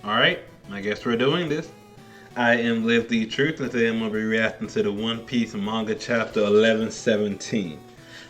Alright, I guess we're doing this. I am Live the Truth, and today I'm going to be reacting to the One Piece manga chapter 1117.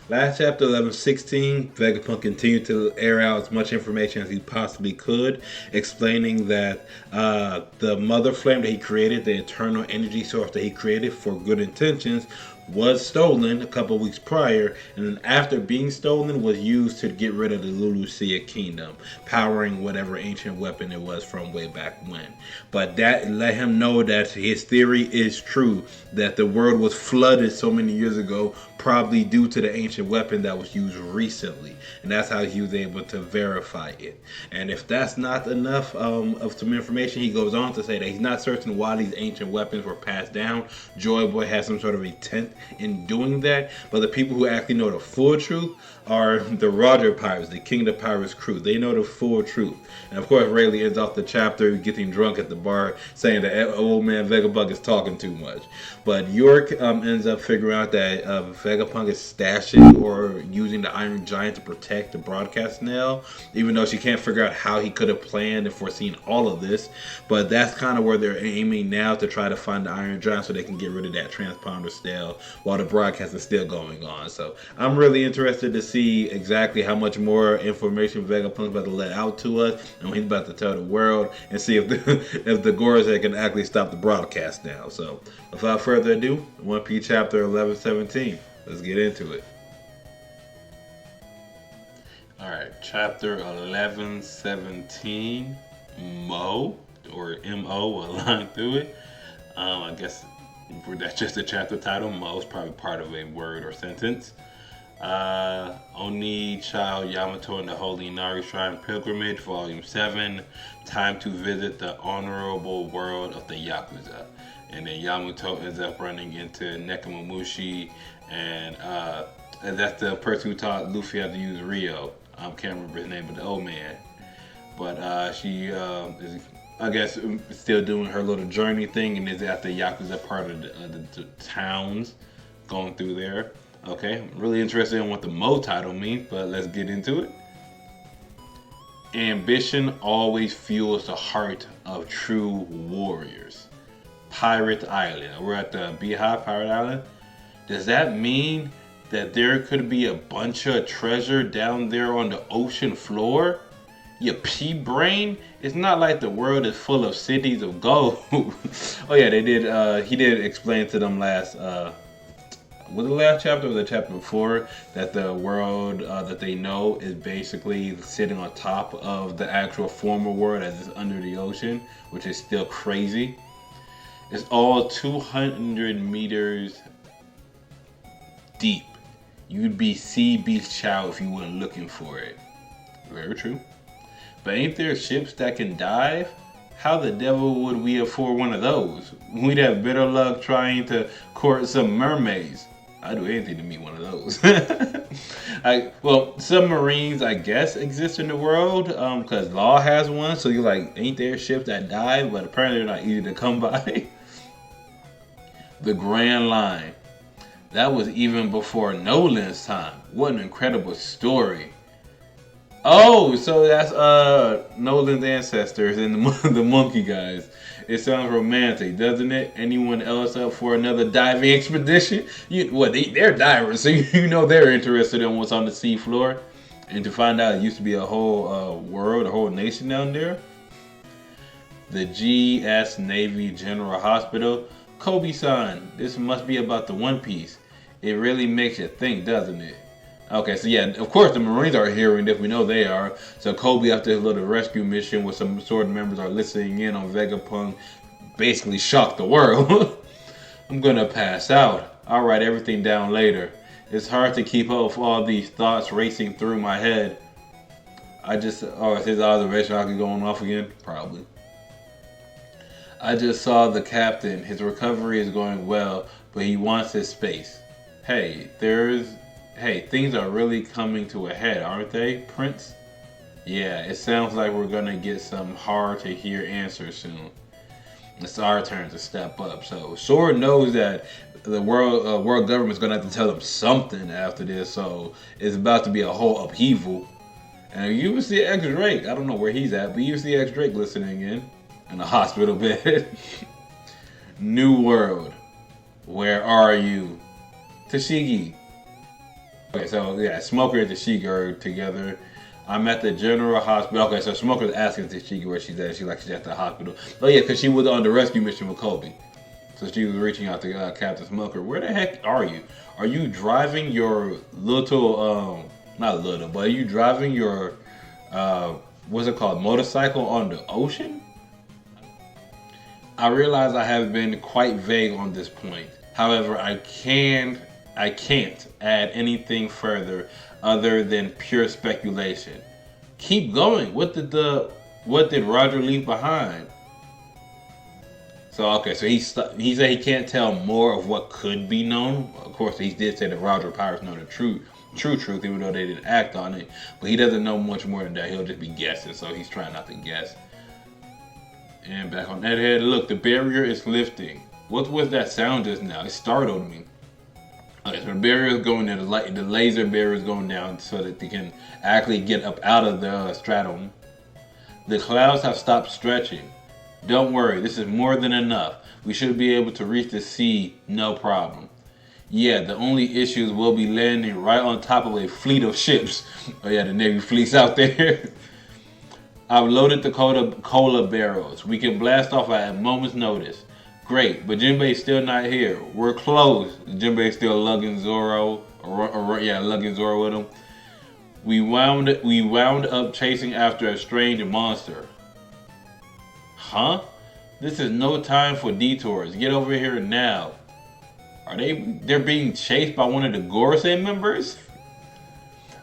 Last chapter 1116, Vegapunk continued to air out as much information as he possibly could, explaining that the mother flame that he created, the eternal energy source that he created for good intentions, was stolen a couple weeks prior, and then after being stolen was used to get rid of the Lulusia kingdom, powering whatever ancient weapon it was from way back when. But that let him know that his theory is true, that the world was flooded so many years ago, probably due to the ancient weapon that was used recently, and that's how he was able to verify it. And if that's not enough of some information, he goes on to say that he's not certain why these ancient weapons were passed down. Joy Boy has some sort of intent in doing that, but the people who actually know the full truth are the Roger Pirates, the King of the Pirates crew. They know the full truth. And of course, Rayleigh ends off the chapter getting drunk at the bar, saying that old man Vegapunk is talking too much. But York ends up figuring out that Vegapunk is stashing or using the Iron Giant to protect the broadcast snail, even though she can't figure out how he could have planned and foreseen all of this. But that's kind of where they're aiming now, to try to find the Iron Giant so they can get rid of that transponder snail while the broadcast is still going on. So I'm really interested to see exactly how much more information Vegapunk's about to let out to us, and what he's about to tell the world, and see if the Gorosei can actually stop the broadcast now. So without further ado, One Piece chapter 1117. Let's get into it. Alright, chapter 1117, Mo, or M-O, will line through it. I guess that's just the chapter title. Mo is probably part of a word or sentence. Oni Child Yamato and the Holy Inari Shrine Pilgrimage, Volume 7. Time to visit the honorable world of the Yakuza. And then Yamato ends up running into Nekomamushi, and that's the person who taught Luffy how to use Rio. I can't remember his name, but the old man. But she is, I guess, still doing her little journey thing, and is at the Yakuza part of the towns, going through there. Okay, I'm really interested in what the Mo title means, but let's get into it. Ambition always fuels the heart of true warriors. Pirate Island. We're at the Beehive Pirate Island. Does that mean that there could be a bunch of treasure down there on the ocean floor? Your pea brain? It's not like the world is full of cities of gold. Oh yeah, they did. He did explain to them last. Was the last chapter or the chapter before, that the world that they know is basically sitting on top of the actual former world as it's under the ocean, which is still crazy. It's all 200 meters deep. You'd be sea beast chow if you weren't looking for it. Very true. But ain't there ships that can dive? How the devil would we afford one of those? We'd have better luck trying to court some mermaids. I'd do anything to meet one of those. Well, submarines, I guess, exist in the world, because Law has one. So you're like, ain't there ships that dive? But apparently they're not easy to come by. The Grand Line. That was even before Nolan's time. What an incredible story. Oh, so that's Nolan's ancestors and the monkey guys. It sounds romantic, doesn't it? Anyone else up for another diving expedition? They're divers, so you know they're interested in what's on the seafloor. And to find out it used to be a whole world, a whole nation down there. The GS Navy General Hospital. Kobe-san, this must be about the One Piece. It really makes you think, doesn't it? Okay, so yeah, of course the Marines are hearing this. We know they are. So Kobe, after his little rescue mission with some sword members, are listening in on Vegapunk, basically shocked the world. I'm gonna pass out. I'll write everything down later. It's hard to keep up with all these thoughts racing through my head. Is his observation hockey going off again? Probably. I just saw the captain. His recovery is going well, but he wants his space. Hey, things are really coming to a head, aren't they, Prince? Yeah, it sounds like we're gonna get some hard to hear answers soon. It's our turn to step up. So Sword knows that the world government's gonna have to tell them something after this. So it's about to be a whole upheaval. And you will see X Drake. I don't know where he's at, but you see X Drake listening in. in a hospital bed. New world. Where are you? Tashigi. Okay, so yeah, Smoker and Tashigi are together. I'm at the general hospital. Okay, so Smoker's asking Tashigi where she's at. She's at the hospital. Oh yeah, because she was on the rescue mission with Kobe. So she was reaching out to Captain Smoker. Where the heck are you? Are you driving your little, not little, but are you driving your, what's it called, motorcycle on the ocean? I realize I have been quite vague on this point. However, I can't add anything further other than pure speculation. Keep going. What did Roger leave behind? So okay, so he said he can't tell more of what could be known. Of course, he did say that Roger Pirates know the true truth, even though they didn't act on it. But he doesn't know much more than that. He'll just be guessing, so he's trying not to guess. And back on that head, look, the barrier is lifting. What was that sound just now? It startled me. Okay, so the barrier is going down, the laser barrier is going down so that they can actually get up out of the stratum. The clouds have stopped stretching. Don't worry, this is more than enough. We should be able to reach the sea, no problem. Yeah, the only issues will be landing right on top of a fleet of ships. Oh yeah, the Navy fleet's out there. I've loaded the cola barrels. We can blast off at a moment's notice. Great, but Jinbe's still not here. We're close. Jinbe's still lugging Zoro, lugging Zoro with him. We wound up chasing after a strange monster. Huh? This is no time for detours. Get over here now. They're being chased by one of the Gorosei members?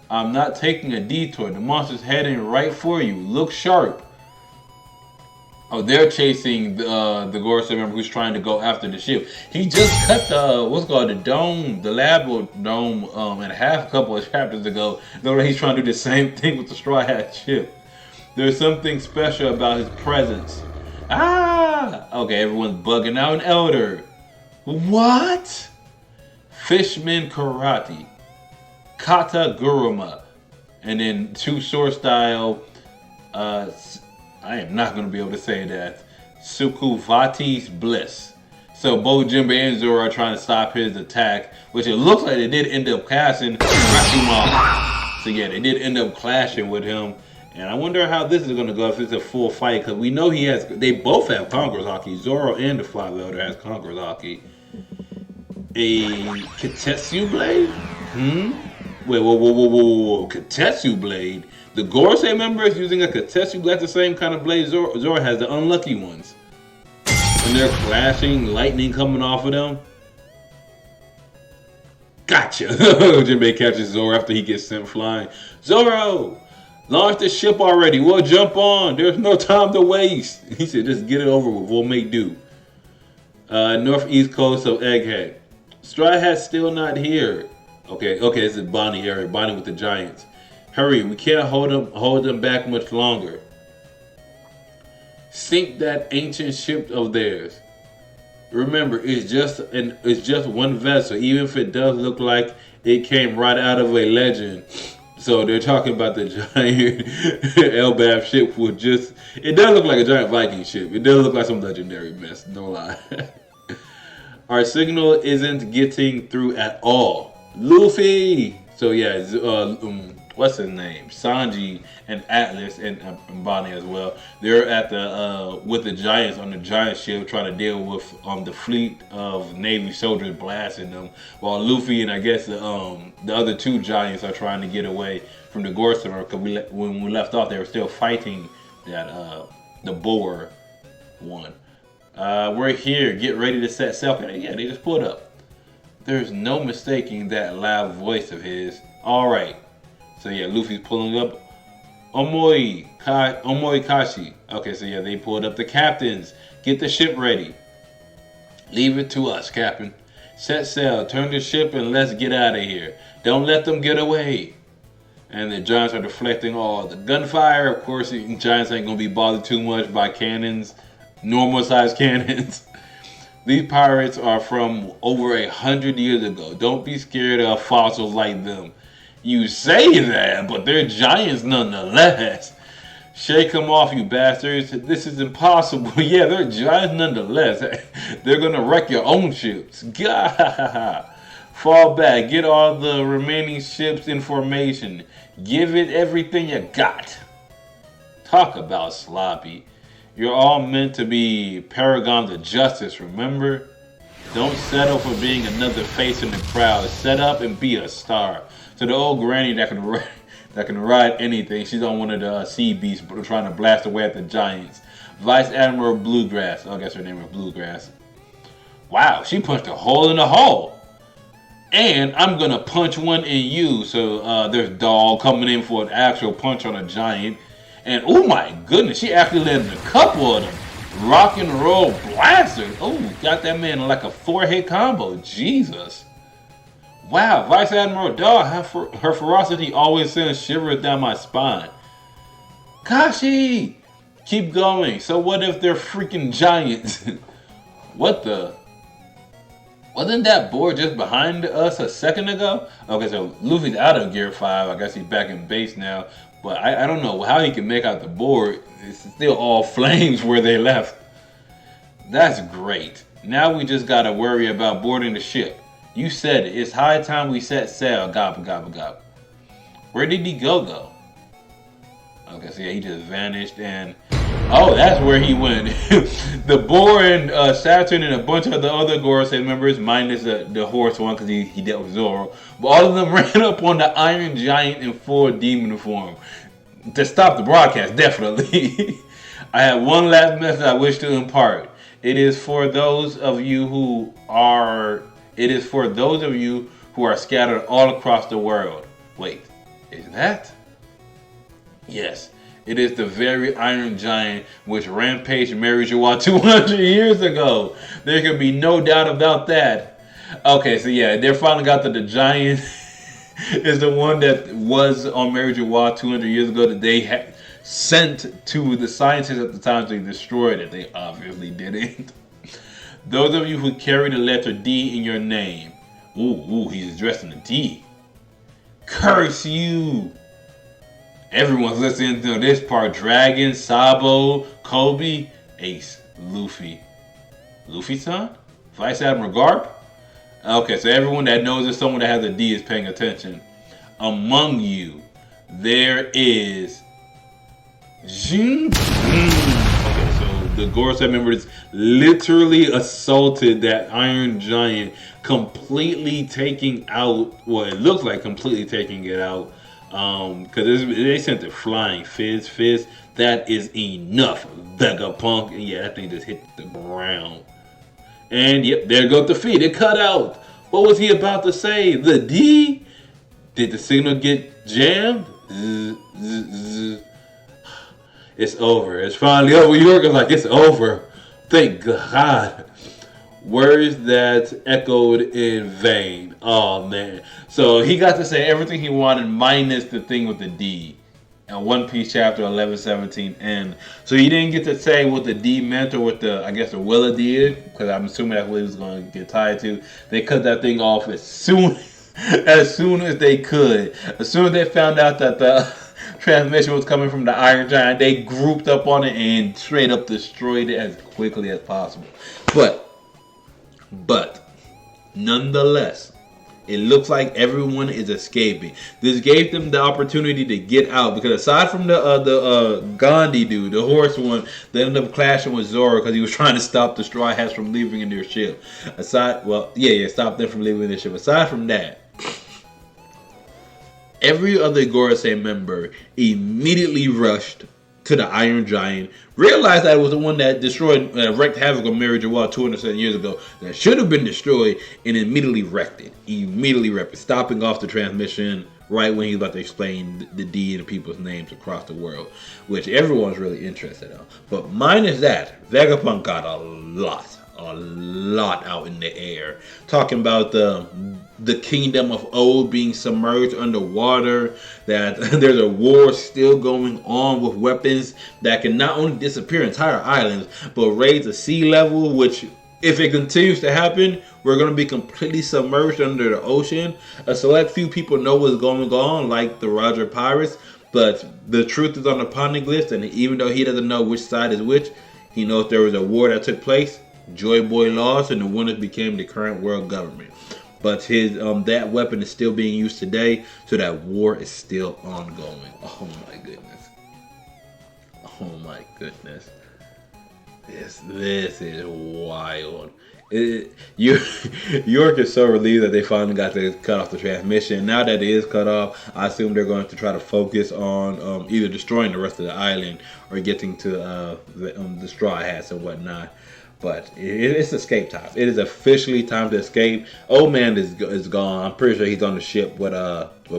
I'm not taking a detour. The monster's heading right for you. Look sharp. Oh, they're chasing the Gorosei member who's trying to go after the ship. He just cut the lab dome in half a couple of chapters ago. Though he's trying to do the same thing with the Strawhat ship. There's something special about his presence. Ah! Okay, everyone's bugging out. An elder. What? Fishman karate. Kata guruma. And then two sword style. I am not going to be able to say that. Sukuvati's bliss. So both Jinbe and Zoro are trying to stop his attack, which it looks like they did end up casting Rashomon. So yeah, they did end up clashing with him. And I wonder how this is going to go if it's a full fight, because we know they both have Conqueror's Haki. Zoro and the Five Elder has Conqueror's Haki. A Kitetsu Blade? Wait, whoa. Kitetsu Blade? The Gorosei member is using a Kitetsu Blade, the same kind of blade Zoro has, the unlucky ones. And they're clashing, lightning coming off of them. Gotcha! Jinbe catches Zoro after he gets sent flying. Zoro! Launch the ship already. We'll jump on. There's no time to waste. He said, just get it over with. We'll make do. Northeast coast of Egghead. Strawhats still not here. Okay, this is Bonnie area. Bonnie with the Giants. Hurry, we can't hold them back much longer. Sink that ancient ship of theirs. Remember, it's just one vessel, even if it does look like it came right out of a legend. So they're talking about the giant Elbaf ship it does look like a giant Viking ship. It does look like some legendary mess, no lie. Our signal isn't getting through at all. Luffy! So yeah, what's his name? Sanji and Atlas and Bonnie as well. They're at with the Giants on the giant ship trying to deal with the fleet of Navy soldiers blasting them, while Luffy and I guess the other two Giants are trying to get away from the Gorosei. Because when we left off, they were still fighting that the Boer one. We're here. Get ready to set sail. Yeah, they just pulled up. There's no mistaking that loud voice of his. All right. So yeah, Luffy's pulling up. Omoi Kashi. Okay, so yeah, they pulled up the captains. Get the ship ready. Leave it to us, Captain. Set sail, turn the ship, and let's get out of here. Don't let them get away. And the Giants are deflecting all the gunfire. Of course, the Giants ain't gonna be bothered too much by cannons, normal sized cannons. These pirates are from over 100 years ago. Don't be scared of fossils like them. You say that, but they're giants nonetheless. Shake them off, you bastards. This is impossible. Yeah, they're giants nonetheless. They're gonna wreck your own ships. Gah! Fall back. Get all the remaining ships in formation. Give it everything you got. Talk about sloppy. You're all meant to be paragons of justice, remember? Don't settle for being another face in the crowd. Set up and be a star. So the old granny that can ride anything, she's on one of the sea beasts trying to blast away at the giants. Vice Admiral Bluegrass. Oh, I guess her name is Bluegrass. Wow, she punched a hole in the hull. And I'm gonna punch one in you. So there's Dog coming in for an actual punch on a giant. And oh my goodness, she actually landed a couple of them. Rock and roll blaster. Oh, got that man like a 4-hit combo. Jesus. Wow, Vice Admiral Dog, her ferocity always sends shivers down my spine. Kashi! Keep going. So what if they're freaking giants? What the? Wasn't that board just behind us a second ago? Okay, so Luffy's out of Gear 5. I guess he's back in base now. But I don't know how he can make out the board. It's still all flames where they left. That's great. Now we just gotta worry about boarding the ship. You said it. It's high time we set sail. Gobble, gobble, gobble. Where did he go, though? Okay, so yeah, he just vanished. And oh, that's where he went. The boar and Saturn and a bunch of the other Gorosei members, minus the horse one because he dealt with Zoro. But all of them ran up on the Iron Giant in full demon form. To stop the broadcast, definitely. I have one last message I wish to impart. It is for those of you who are scattered all across the world. Wait, is that? Yes. It is the very Iron Giant which rampaged Mary Joie 200 years ago. There can be no doubt about that. Okay, so yeah, they finally got that the giant is the one that was on Mary Joie 200 years ago that they had sent to the scientists at the time to destroy it. They obviously didn't. Those of you who carry the letter D in your name. Ooh, he's addressing the D. Curse you! Everyone's listening to this part. Dragon, Sabo, Kobe, Ace, Luffy. Luffy-san? Vice Admiral Garp? Okay, so everyone that knows there's someone that has a D is paying attention. Among you, there is Jinbe. Okay, so the Gorosei members literally assaulted that Iron Giant, completely taking out, well, it looks like completely taking it out. Because they sent it flying. Fizz. That is enough. Vegapunk. And yeah, that thing just hit the ground. And yep, there goes the feet. It cut out. What was he about to say? The D? Did the signal get jammed? It's over. It's finally over. York like, it's over. Thank God. Words that echoed in vain. Oh man. So he got to say everything he wanted minus the thing with the D. And One Piece chapter 11-17 end. So he didn't get to say what the D meant or what the, I guess, the Willa did. Because I'm assuming that's what he was going to get tied to. They cut that thing off as soon as they could. As soon as they found out that the transmission was coming from the Iron Giant, they grouped up on it and straight up destroyed it as quickly as possible. But nonetheless, it looks like everyone is escaping. This gave them the opportunity to get out because aside from the Gandhi dude, the horse one, they ended up clashing with Zoro because he was trying to stop the Strawhats from leaving in their ship. Stop them from leaving their ship. Aside from that, every other Gorosei member immediately rushed to the Iron Giant, realized that it was the one that destroyed, wrecked havoc on Mary Joie 207 years ago, that should have been destroyed, and immediately wrecked it. Stopping off the transmission right when he was about to explain the D and the people's names across the world, which everyone's really interested in. But minus that, Vegapunk got a lot out in the air. Talking about the kingdom of old being submerged underwater, that there's a war still going on with weapons that can not only disappear entire islands, but raise the sea level, which if it continues to happen, we're going to be completely submerged under the ocean. A select few people know what's going on, like the Roger Pirates, But the truth is on the poneglyphs, and even though he doesn't know which side is which, he knows there was a war that took place. Joy Boy lost, and the winners became the current world government. But his that weapon is still being used today, so that war is still ongoing. Oh my goodness! Oh my goodness! This is wild. York is so relieved that they finally got to cut off the transmission. Now that it is cut off, I assume they're going to try to focus on either destroying the rest of the island or getting to the Strawhats and whatnot. But it's escape time. It is officially time to escape. Old man is gone. I'm pretty sure he's on the ship with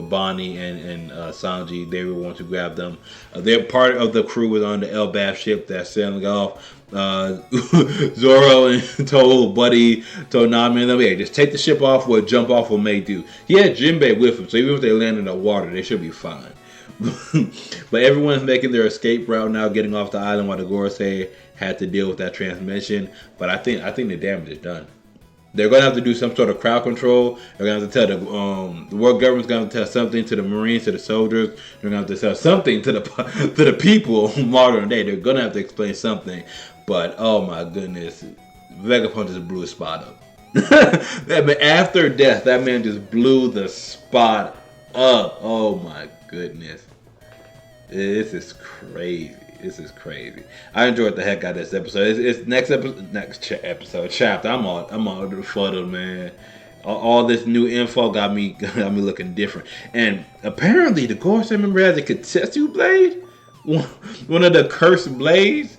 Bonnie and Sanji. They were going to grab them. They're part of the crew was on the Elbaf ship that's sailing off. Zoro and told Nami and them, hey, just take the ship off or jump off or may do. He had Jinbe with him, so even if they land in the water, they should be fine. But everyone's making their escape route now, getting off the island while the Gorosei had to deal with that transmission. But I think the damage is done. They're gonna have to do some sort of crowd control. They're gonna have to tell the world government's gonna tell something to the Marines, to the soldiers. They're gonna have to tell something to the people modern day. They're gonna have to explain something. But oh my goodness, Vegapunk just blew his spot up. After death, that man just blew the spot up. Oh my goodness, this is crazy. This is crazy. I enjoyed the heck out of this episode. It's next episode chapter. I'm all befuddled, man. All this new info got me looking different. And apparently, the Gorosei member has a Katetsu blade, one of the cursed blades.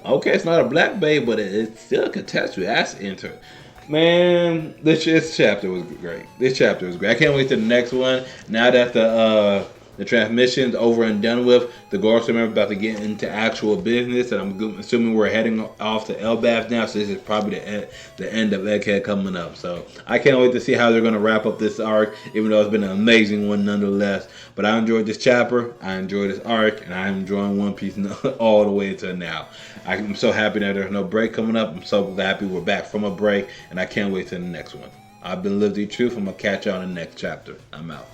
Okay, it's not a black blade, but it's still a Katetsu. That's interesting. Man, this chapter was great. This chapter was great. I can't wait to the next one. Now that the transmission's over and done with, the Gorosei member about to get into actual business, and I'm assuming we're heading off to Elbaf now, so this is probably the end of Egghead coming up. So I can't wait to see how they're going to wrap up this arc, even though it's been an amazing one nonetheless. But I enjoyed this chapter, I enjoyed this arc, and I'm enjoying One Piece all the way until now. I'm so happy that there's no break coming up. I'm so happy we're back from a break, and I can't wait till the next one. I've been Live the Truth. I'm going to catch you on the next chapter. I'm out.